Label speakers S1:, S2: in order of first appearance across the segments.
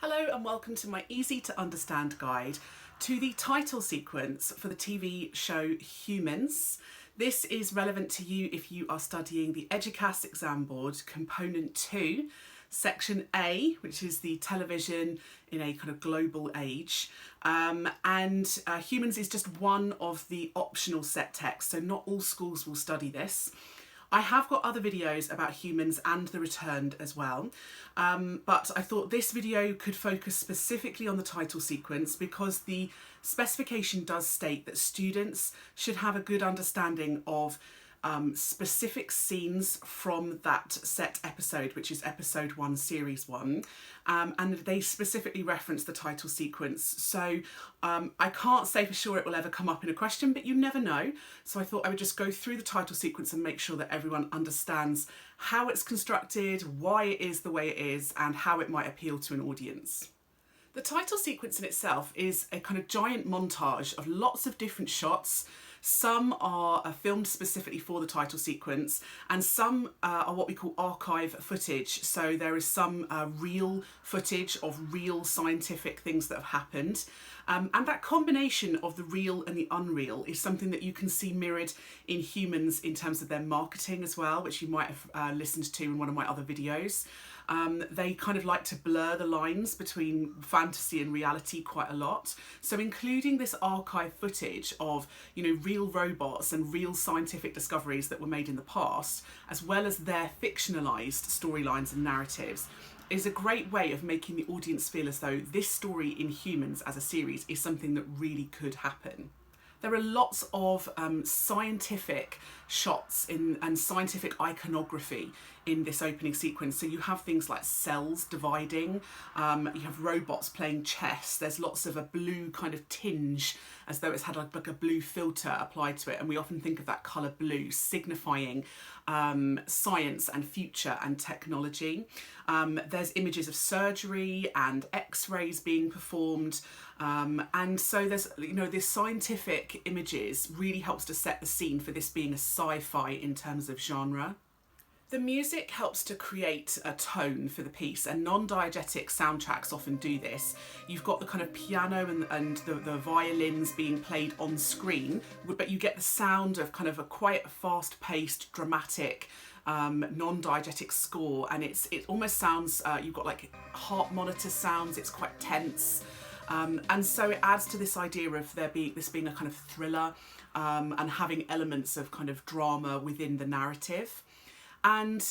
S1: Hello and welcome to my easy to understand guide to the title sequence for the TV show Humans. This is relevant to you if you are studying the EDUCAS exam board component 2, section A, which is the television in a kind of global age. Humans is just one of the optional set texts, so not all schools will study this. I have got other videos about Humans and The Returned as well, but I thought this video could focus specifically on the title sequence because the specification does state that students should have a good understanding of specific scenes from that set episode, which is episode 1, series 1, and they specifically reference the title sequence. So I can't say for sure it will ever come up in a question, but you never know. So I thought I would just go through the title sequence and make sure that everyone understands how it's constructed, why it is the way it is, and how it might appeal to an audience. The title sequence in itself is a kind of giant montage of lots of different shots. Some are filmed specifically for the title sequence, and some are what we call archive footage. So there is some real footage of real scientific things that have happened. And that combination of the real and the unreal is something that you can see mirrored in Humans in terms of their marketing as well, which you might have listened to in one of my other videos. They kind of like to blur the lines between fantasy and reality quite a lot. So including this archive footage of, real robots and real scientific discoveries that were made in the past, as well as their fictionalized storylines and narratives, is a great way of making the audience feel as though this story in Humans as a series is something that really could happen. There are lots of scientific shots and scientific iconography in this opening sequence. So you have things like cells dividing, you have robots playing chess, there's lots of a blue kind of tinge as though it's had like a blue filter applied to it, and we often think of that colour blue signifying science and future and technology. There's images of surgery and x-rays being performed, and so there's this scientific images really helps to set the scene for this being a sci-fi in terms of genre. The music helps to create a tone for the piece, and non-diegetic soundtracks often do this. You've got the kind of piano and the violins being played on screen, but you get the sound of kind of a quite fast-paced, dramatic, non-diegetic score, and it almost sounds, you've got like heart monitor sounds, it's quite tense. And so it adds to this idea of this being a kind of thriller, and having elements of kind of drama within the narrative. And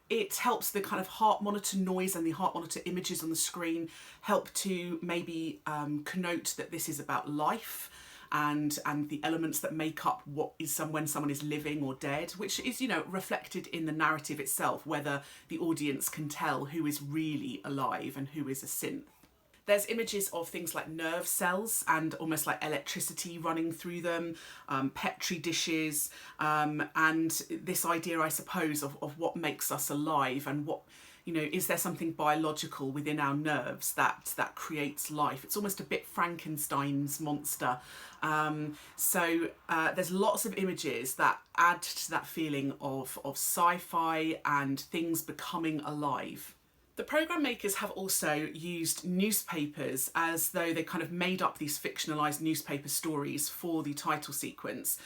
S1: it helps the kind of heart monitor noise and the heart monitor images on the screen help to maybe connote that this is about life and the elements that make up what is when someone is living or dead, which is, reflected in the narrative itself, whether the audience can tell who is really alive and who is a synth. There's images of things like nerve cells and almost like electricity running through them, petri dishes, and this idea, I suppose, of what makes us alive and what, is there something biological within our nerves that creates life? It's almost a bit Frankenstein's monster. So there's lots of images that add to that feeling of sci-fi and things becoming alive. The programme makers have also used newspapers as though they kind of made up these fictionalised newspaper stories for the title sequence,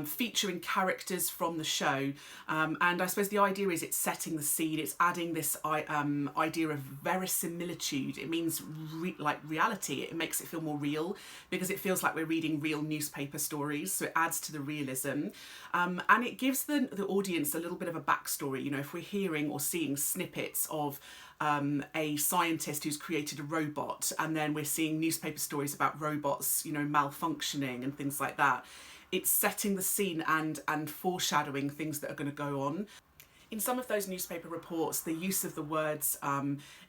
S1: featuring characters from the show. And I suppose the idea is it's setting the scene, it's adding this idea of verisimilitude. It means like reality, it makes it feel more real because it feels like we're reading real newspaper stories, so it adds to the realism. And it gives the audience a little bit of a backstory, if we're hearing or seeing snippets of a scientist who's created a robot, and then we're seeing newspaper stories about robots, malfunctioning and things like that. It's setting the scene and foreshadowing things that are going to go on. In some of those newspaper reports, the use of the words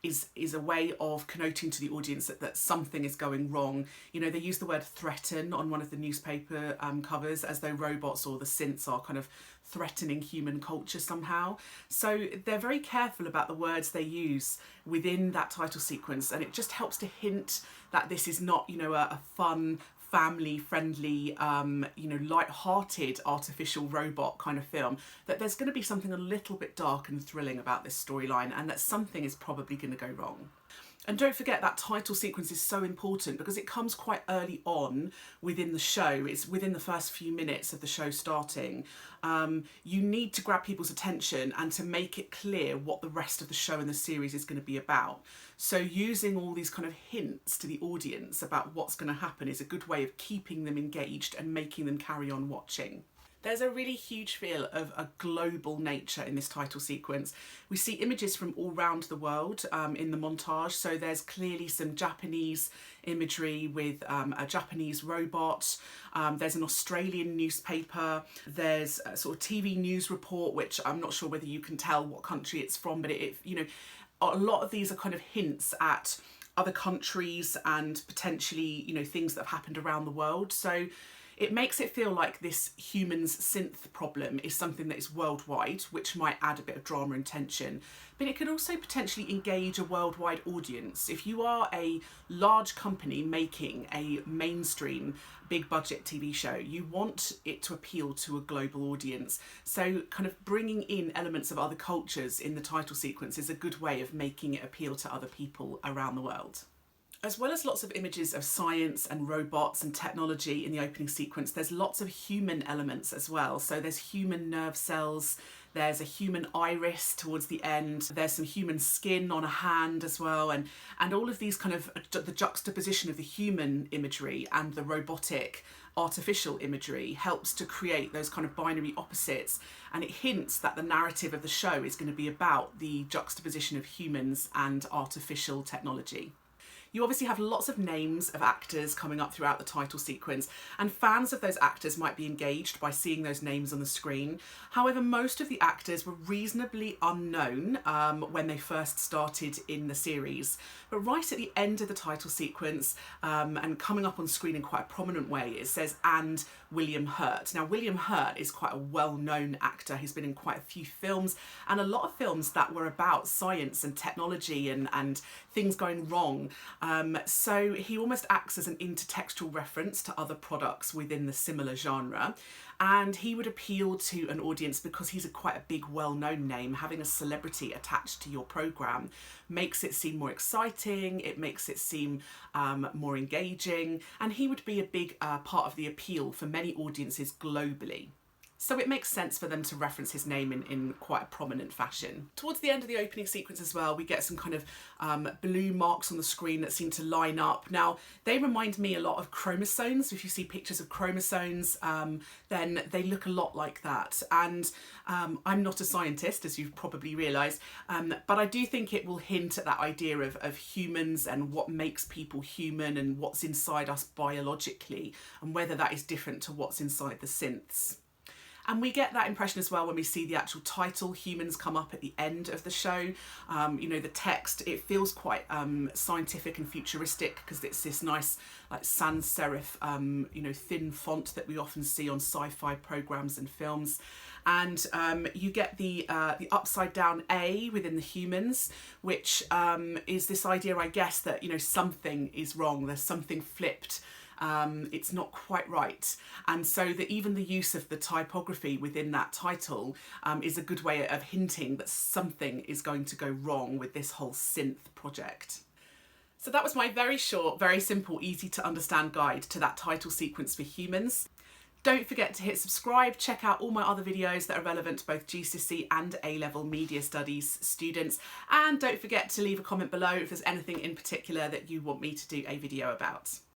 S1: is a way of connoting to the audience that something is going wrong. They use the word threaten on one of the newspaper covers, as though robots or the synths are kind of threatening human culture somehow. So they're very careful about the words they use within that title sequence, and it just helps to hint that this is not, a fun, family-friendly, light-hearted artificial robot kind of film, that there's going to be something a little bit dark and thrilling about this storyline, and that something is probably going to go wrong. And don't forget that title sequence is so important because it comes quite early on within the show. It's within the first few minutes of the show starting. You need to grab people's attention and to make it clear what the rest of the show and the series is going to be about. So using all these kind of hints to the audience about what's going to happen is a good way of keeping them engaged and making them carry on watching. There's a really huge feel of a global nature in this title sequence. We see images from all around the world in the montage. So there's clearly some Japanese imagery with a Japanese robot. There's an Australian newspaper. There's a sort of TV news report, which I'm not sure whether you can tell what country it's from, but a lot of these are kind of hints at other countries and potentially, things that have happened around the world. So it makes it feel like this humans synth problem is something that is worldwide, which might add a bit of drama and tension. But it could also potentially engage a worldwide audience. If you are a large company making a mainstream big budget TV show, you want it to appeal to a global audience. So kind of bringing in elements of other cultures in the title sequence is a good way of making it appeal to other people around the world. As well as lots of images of science and robots and technology in the opening sequence, there's lots of human elements as well. So there's human nerve cells, there's a human iris towards the end, there's some human skin on a hand as well, and all of these kind of, the juxtaposition of the human imagery and the robotic artificial imagery helps to create those kind of binary opposites, and it hints that the narrative of the show is going to be about the juxtaposition of humans and artificial technology. You obviously have lots of names of actors coming up throughout the title sequence, and fans of those actors might be engaged by seeing those names on the screen. However, most of the actors were reasonably unknown when they first started in the series. But right at the end of the title sequence, and coming up on screen in quite a prominent way, it says, "and William Hurt." Now, William Hurt is quite a well-known actor. He's been in quite a few films, and a lot of films that were about science and technology and things going wrong. So he almost acts as an intertextual reference to other products within the similar genre, and he would appeal to an audience because he's quite a big well-known name. Having a celebrity attached to your programme makes it seem more exciting, it makes it seem more engaging, and he would be a big part of the appeal for many audiences globally. So it makes sense for them to reference his name in quite a prominent fashion. Towards the end of the opening sequence as well, we get some kind of blue marks on the screen that seem to line up. Now, they remind me a lot of chromosomes. If you see pictures of chromosomes, then they look a lot like that. And I'm not a scientist, as you've probably realised, but I do think it will hint at that idea of humans and what makes people human and what's inside us biologically, and whether that is different to what's inside the synths. And we get that impression as well when we see the actual title, Humans, come up at the end of the show. The text, it feels quite scientific and futuristic because it's this nice like sans serif, thin font that we often see on sci-fi programs and films. And you get the upside down A within the humans, which is this idea, I guess, that, something is wrong, there's something flipped. It's not quite right, and so even the use of the typography within that title is a good way of hinting that something is going to go wrong with this whole synth project. So that was my very short, very simple, easy to understand guide to that title sequence for Humans. Don't forget to hit subscribe, check out all my other videos that are relevant to both GCSE and A-level media studies students, and don't forget to leave a comment below if there's anything in particular that you want me to do a video about.